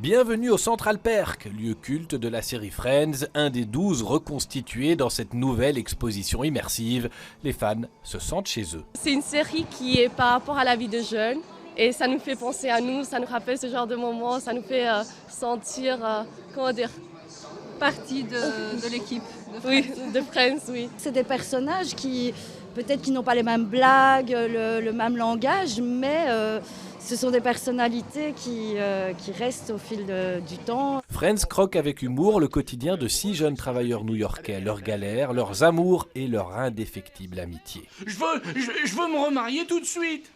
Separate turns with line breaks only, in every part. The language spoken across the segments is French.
Bienvenue au Central Perk, lieu culte de la série Friends, un des 12 reconstitués dans cette nouvelle exposition immersive. Les fans se sentent chez eux.
C'est une série qui est par rapport à la vie de jeunes et ça nous fait penser à nous, ça nous rappelle ce genre de moments, ça nous fait sentir,
partie de l'équipe de Friends.
Oui, de Friends, oui.
C'est des personnages qui, peut-être qui n'ont pas les mêmes blagues, le même langage, mais ce sont des personnalités qui restent au fil du temps.
Friends croque avec humour le quotidien de 6 jeunes travailleurs new-yorkais, leurs galères, leurs amours et leur indéfectible amitié.
Je veux me remarier tout de suite.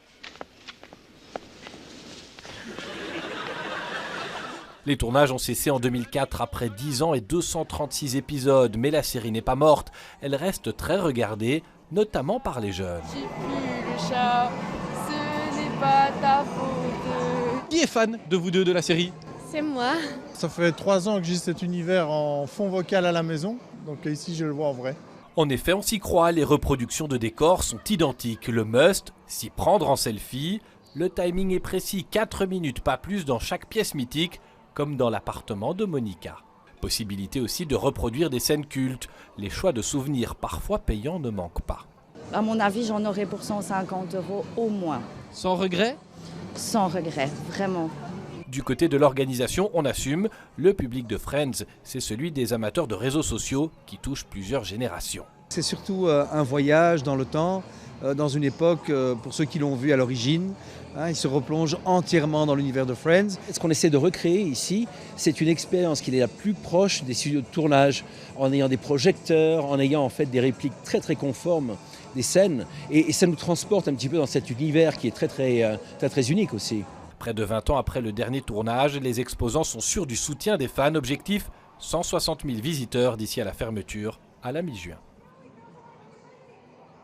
Les tournages ont cessé en 2004 après 10 ans et 236 épisodes, mais la série n'est pas morte. Elle reste très regardée, notamment par les jeunes.
J'ai pu le chat, ce n'est pas ta faute.
Qui est fan de vous deux de la série?
C'est moi.
Ça fait 3 ans que j'ai cet univers en fond vocal à la maison, donc ici je le vois en vrai.
En effet, on s'y croit, les reproductions de décors sont identiques. Le must, s'y prendre en selfie. Le timing est précis, 4 minutes, pas plus dans chaque pièce mythique, comme dans l'appartement de Monica. Possibilité aussi de reproduire des scènes cultes. Les choix de souvenirs, parfois payants, ne manquent pas.
À mon avis, j'en aurais pour 150 € au moins.
Sans regret?
Sans regret, vraiment.
Du côté de l'organisation, on assume. Le public de Friends, c'est celui des amateurs de réseaux sociaux qui touchent plusieurs générations.
C'est surtout un voyage dans le temps, dans une époque, pour ceux qui l'ont vu à l'origine, ils se replongent entièrement dans l'univers de Friends. Ce qu'on essaie de recréer ici, c'est une expérience qui est la plus proche des studios de tournage, en ayant des projecteurs, en ayant en fait des répliques très très conformes des scènes, et ça nous transporte un petit peu dans cet univers qui est très unique aussi.
Près de 20 ans après le dernier tournage, les exposants sont sûrs du soutien des fans. Objectif, 160 000 visiteurs d'ici à la fermeture à la mi-juin.